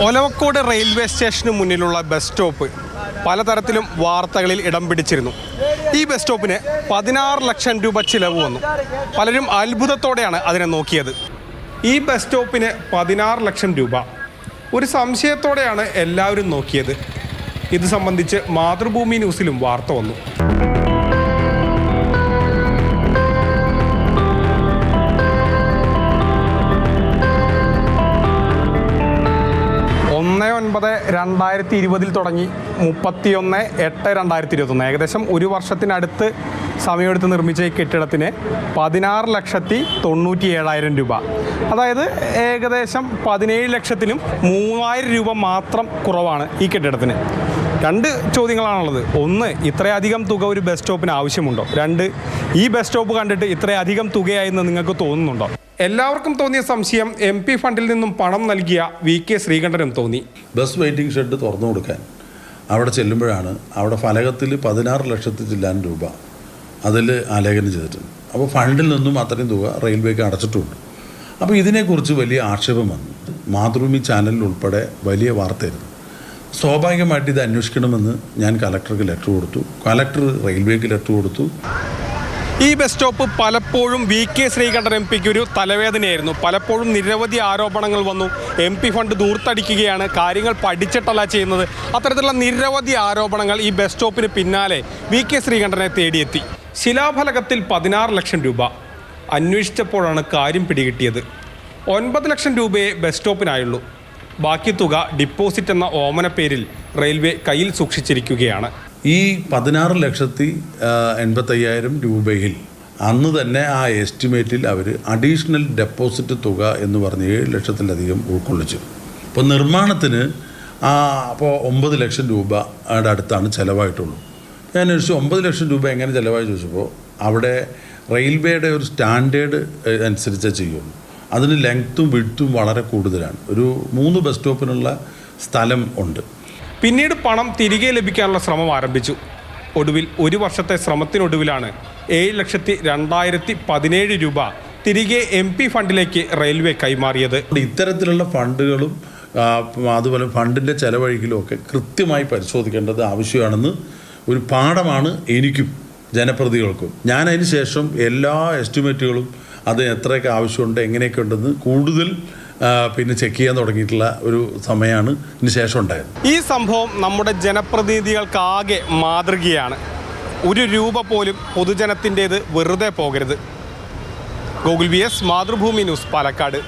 Olavakkode railway സ്റ്റേഷന് മുന്നിലുള്ള bus stop പലതരത്തിലും വാർത്തകളിൽ ഇടം പിടിച്ചിരുന്നു. ഈ ബസ് സ്റ്റോപ്പിന് 16 ലക്ഷം രൂപ ചിലവ് വന്നു. പലരും അത്ഭുതത്തോടെയാണ് അതിനെ നോക്കിയത്. ഈ ബസ് സ്റ്റോപ്പിന് 16 ലക്ഷം രൂപ ഒരു സംശയത്തോടെയാണ് എല്ലാവരും നോക്കിയത്. ഇത് സംബന്ധിച്ച് മാതൃഭൂമി ന്യൂസിലും വാർത്ത വന്നു. 1/9/2020 തുടങ്ങി 31/8/2021 ഏകദേശം ഒരു വർഷത്തിനടുത്ത് സമയമെടുത്ത് നിർമ്മിച്ച ഈ കെട്ടിടത്തിന് 16,97,000 രൂപ. അതായത് ഏകദേശം 17 ലക്ഷത്തിനും 3,000 രൂപ മാത്രം കുറവാണ് ഈ കെട്ടിടത്തിന്. രണ്ട് ചോദ്യങ്ങളാണുള്ളത്. ഒന്ന്, ഇത്രയധികം തുക ഒരു ബസ് സ്റ്റോപ്പിന് ആവശ്യമുണ്ടോ? രണ്ട്, ഈ ബസ് സ്റ്റോപ്പ് കണ്ടിട്ട് ഇത്രയധികം തുകയായെന്ന് നിങ്ങൾക്ക് തോന്നുന്നുണ്ടോ? എല്ലാവർക്കും തോന്നിയ സംശയം MP ഫണ്ടിൽ നിന്നും പണം നൽകിയ VK ശ്രീകണ്ഠനും തോന്നി. ബസ് വെയിറ്റിംഗ് ഷെഡ് തുറന്നു കൊടുക്കാൻ അവിടെ ചെല്ലുമ്പോഴാണ് അവിടെ ഫലകത്തിൽ 16 ലക്ഷത്തി ചില്ലാൻ രൂപ അതിൽ ആലേഖനം ചെയ്തിട്ടുണ്ട്. അപ്പോൾ ഫണ്ടിൽ നിന്നും അത്രയും തുക റെയിൽവേക്ക് അടച്ചിട്ടുണ്ട്. അപ്പോൾ ഇതിനെക്കുറിച്ച് വലിയ ആക്ഷേപം വന്നു. മാതൃഭൂമി ചാനലിൽ ഉൾപ്പെടെ വലിയ വാർത്തയായിരുന്നു. സ്വാഭാവികമായിട്ട് ഇത് അന്വേഷിക്കണമെന്ന് ഞാൻ കലക്ടർക്ക് ലെറ്റർ കൊടുത്തു. കലക്ടർ റെയിൽവേക്ക് ലെറ്റർ കൊടുത്തു. ഈ ബസ് സ്റ്റോപ്പ് പലപ്പോഴും VK ശ്രീകണ്ഠൻ MPക്ക് ഒരു തലവേദനയായിരുന്നു. പലപ്പോഴും നിരവധി ആരോപണങ്ങൾ വന്നു. MP ഫണ്ട് ദൂർത്തടിക്കുകയാണ്, കാര്യങ്ങൾ പഠിച്ചിട്ടല്ല ചെയ്യുന്നത്. അത്തരത്തിലുള്ള നിരവധി ആരോപണങ്ങൾ ഈ ബസ് സ്റ്റോപ്പിന് പിന്നാലെ VK ശ്രീകണ്ഠനെ തേടിയെത്തി. ശിലാഫലകത്തിൽ 16 ലക്ഷം രൂപ അന്വേഷിച്ചപ്പോഴാണ് കാര്യം പിടികിട്ടിയത്. 9 ലക്ഷം രൂപയെ ബസ് സ്റ്റോപ്പിനായുള്ളൂ. ബാക്കി തുക ഡിപ്പോസിറ്റ് എന്ന ഓമന പേരിൽ റെയിൽവേ കയ്യിൽ സൂക്ഷിച്ചിരിക്കുകയാണ്. ഈ 16,85,000 രൂപയിൽ അന്ന് തന്നെ ആ എസ്റ്റിമേറ്റിൽ അവർ അഡീഷണൽ ഡെപ്പോസിറ്റ് തുക എന്ന് പറഞ്ഞ് 7 ലക്ഷത്തിലധികം ഉൾക്കൊള്ളിച്ചു. ഇപ്പോൾ നിർമ്മാണത്തിന് അപ്പോൾ 9 ലക്ഷം രൂപയുടെ അടുത്താണ് ചിലവായിട്ടുള്ളൂ. ഞാൻ ചോദിച്ചു 9 ലക്ഷം രൂപ എങ്ങനെ ചിലവായി ചോദിച്ചപ്പോൾ അവിടെ റെയിൽവേയുടെ ഒരു സ്റ്റാൻഡേർഡ് അനുസരിച്ചേ ചെയ്യുള്ളൂ. അതിന് ലെങ്ത്തും വിഡ്ത്തും വളരെ കൂടുതലാണ്. ഒരു 3 ബസ് സ്റ്റോപ്പിനുള്ള സ്ഥലം ഉണ്ട്. പിന്നീട് പണം തിരികെ ലഭിക്കാനുള്ള ശ്രമം ആരംഭിച്ചു. ഒടുവിൽ ഒരു വർഷത്തെ ശ്രമത്തിനൊടുവിലാണ് 7,02,017 രൂപ തിരികെ MP ഫണ്ടിലേക്ക് റെയിൽവേ കൈമാറിയത്. ഇത്തരത്തിലുള്ള ഫണ്ടുകളും അതുപോലെ ഫണ്ടിൻ്റെ ചെലവഴിക്കലും ഒക്കെ കൃത്യമായി പരിശോധിക്കേണ്ടത് ആവശ്യമാണെന്ന് ഒരു പാഠമാണ് എനിക്കും ജനപ്രതിനിധികൾക്കും. ഞാൻ അതിന് ശേഷം എല്ലാ എസ്റ്റിമേറ്റുകളും അത് എത്രയൊക്കെ ആവശ്യമുണ്ട് എങ്ങനെയൊക്കെ ഉണ്ടെന്ന് കൂടുതൽ പിന്നെ ചെക്ക് ചെയ്യാൻ തുടങ്ങിയിട്ടുള്ള ഒരു സമയമാണ് ഇതിന് ശേഷം ഉണ്ടായത്. ഈ സംഭവം നമ്മുടെ ജനപ്രതിനിധികൾക്കാകെ മാതൃകയാണ്. ഒരു രൂപ പോലും പൊതുജനത്തിൻ്റേത് വെറുതെ പോകരുത്. Gokul VS, Mathrubhumi news, Palakkad.